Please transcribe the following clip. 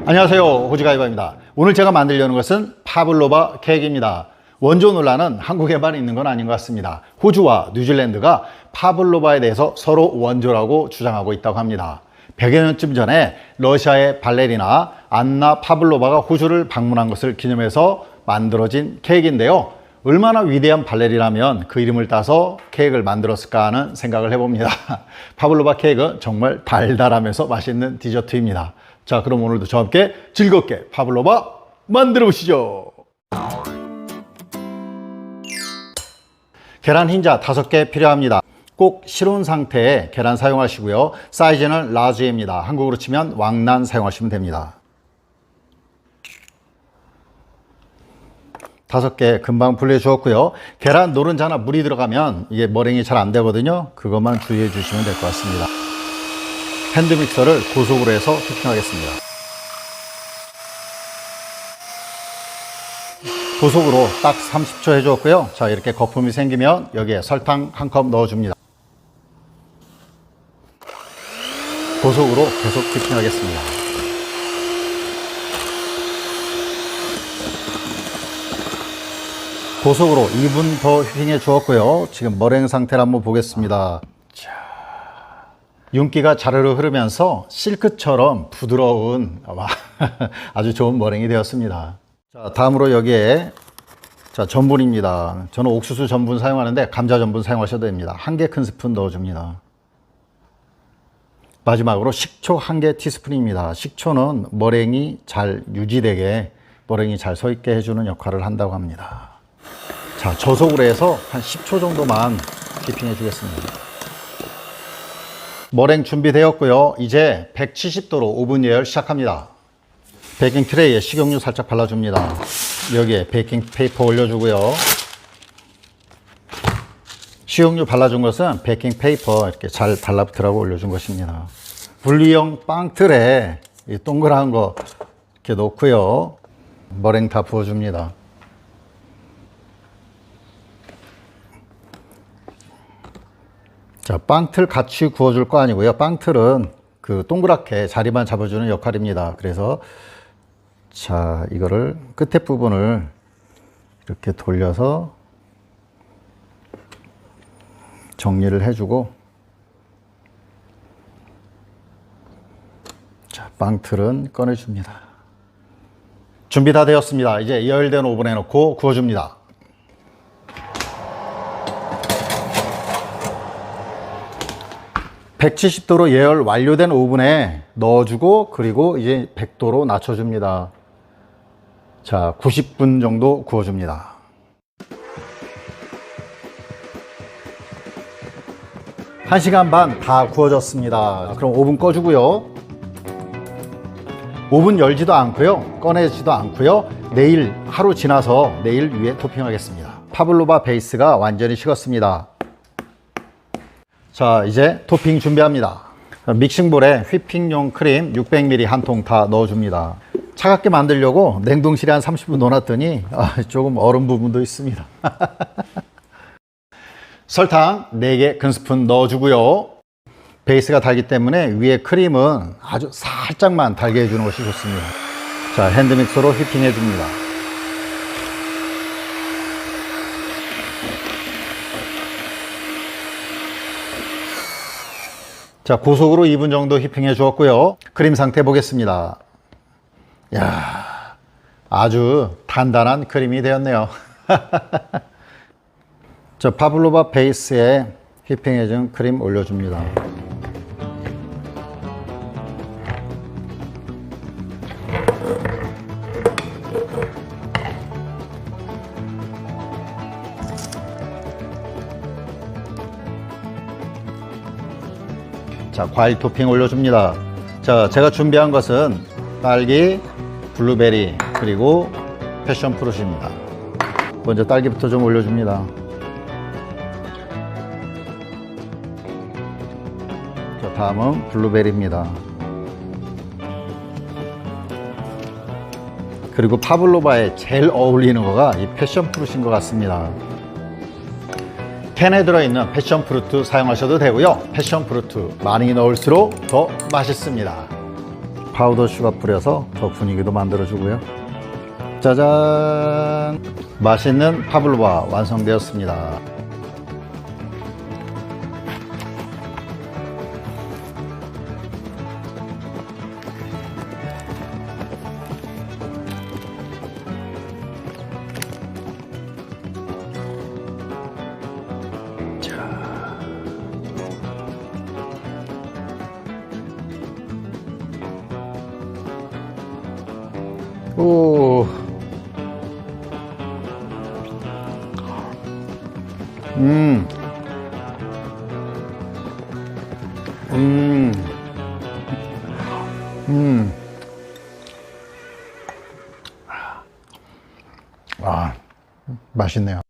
안녕하세요, 호지가이버입니다. 오늘 제가 만들려는 것은 파블로바 케이크입니다. 원조 논란은 한국에만 있는 건 아닌 것 같습니다. 호주와 뉴질랜드가 파블로바에 대해서 서로 원조라고 주장하고 있다고 합니다. 100여 년쯤 전에 러시아의 발레리나 안나 파블로바가 호주를 방문한 것을 기념해서 만들어진 케이크인데요. 얼마나 위대한 발레리나면 그 이름을 따서 케이크를 만들었을까 하는 생각을 해봅니다. 파블로바 케이크는 정말 달달하면서 맛있는 디저트입니다. 자, 그럼 오늘도 저와 함께 즐겁게 파블로바 만들어 보시죠. 계란 흰자 5개 필요합니다. 꼭 실온 상태의 계란 사용하시고요. 사이즈는 라지입니다. 한국으로 치면 왕란 사용하시면 됩니다. 5개 금방 분리해 주었고요. 계란 노른자나 물이 들어가면 이게 머랭이 잘 안 되거든요. 그것만 주의해 주시면 될 것 같습니다. 핸드믹서를 고속으로 해서 휘핑하겠습니다. 고속으로 딱 30초 해주었고요. 자, 이렇게 거품이 생기면 여기에 설탕 1컵 넣어줍니다. 고속으로 계속 휘핑하겠습니다. 고속으로 2분 더 휘핑해 주었고요. 지금 머랭 상태를 한번 보겠습니다. 윤기가 자르르 흐르면서 실크처럼 부드러운 아주 좋은 머랭이 되었습니다. 자, 다음으로 여기에 전분입니다. 저는 옥수수 전분 사용하는데 감자 전분 사용하셔도 됩니다. 1개 큰 스푼 넣어줍니다. 마지막으로 식초 1개 티스푼입니다. 식초는 머랭이 잘 유지되게 머랭이 잘 서 있게 해주는 역할을 한다고 합니다. 자, 저속으로 해서 한 10초 정도만 휘핑해 주겠습니다. 머랭 준비되었고요. 이제 170도로 오븐 예열 시작합니다. 베이킹 트레이에 식용유 살짝 발라줍니다. 여기에 베이킹 페이퍼 올려주고요. 식용유 발라준 것은 베이킹 페이퍼 이렇게 잘 달라붙으라고 올려준 것입니다. 분리형 빵틀에 이 동그란 거 이렇게 놓고요. 머랭 다 부어줍니다. 자, 빵틀 같이 구워줄 거 아니고요. 빵틀은 그 동그랗게 자리만 잡아주는 역할입니다. 그래서 자, 이거를 끝에 부분을 이렇게 돌려서 정리를 해주고, 자, 빵틀은 꺼내줍니다. 준비 다 되었습니다. 이제 예열된 오븐에 넣고 구워줍니다. (170도로) 예열 완료된 오븐에 넣어주고, 그리고 이제 100도로 낮춰줍니다. 자, 90분 정도 구워줍니다. (1 시간 반) 다 구워졌습니다. 그럼 오븐 꺼주고요. 오븐 열지도 않고요, 꺼내지도 않고요. 내일 하루 지나서 내일 위에 토핑하겠습니다. 파블로바 베이스가 완전히 식었습니다. 자, 이제 토핑 준비합니다. 믹싱볼에 휘핑용 크림 600ml 한 통 다 넣어줍니다. 차갑게 만들려고 냉동실에 한 30분 넣어놨더니 조금 얼은 부분도 있습니다. 설탕 4개 큰 스푼 넣어주고요. 베이스가 달기 때문에 위에 크림은 아주 살짝만 달게 해주는 것이 좋습니다. 자, 핸드믹서로 휘핑해 줍니다. 자, 고속으로 2분 정도 휘핑해 주었고요. 크림 상태 보겠습니다. 이야, 아주 단단한 크림이 되었네요. 자, 파블로바 베이스에 휘핑해 준 크림 올려줍니다. 자, 과일 토핑 올려줍니다. 자, 제가 준비한 것은 딸기, 블루베리 그리고 패션 프루트입니다. 먼저 딸기부터 좀 올려줍니다. 자, 다음은 블루베리입니다. 그리고 파블로바에 제일 어울리는 거가 이 패션 프루트인 것 같습니다. 캔에 들어있는 패션 프루트 사용하셔도 되고요. 패션 프루트 많이 넣을수록 더 맛있습니다. 파우더 슈가 뿌려서 더 분위기도 만들어주고요. 짜잔! 맛있는 파블로바 완성되었습니다. 오. 음. 음. 아, 맛있네요.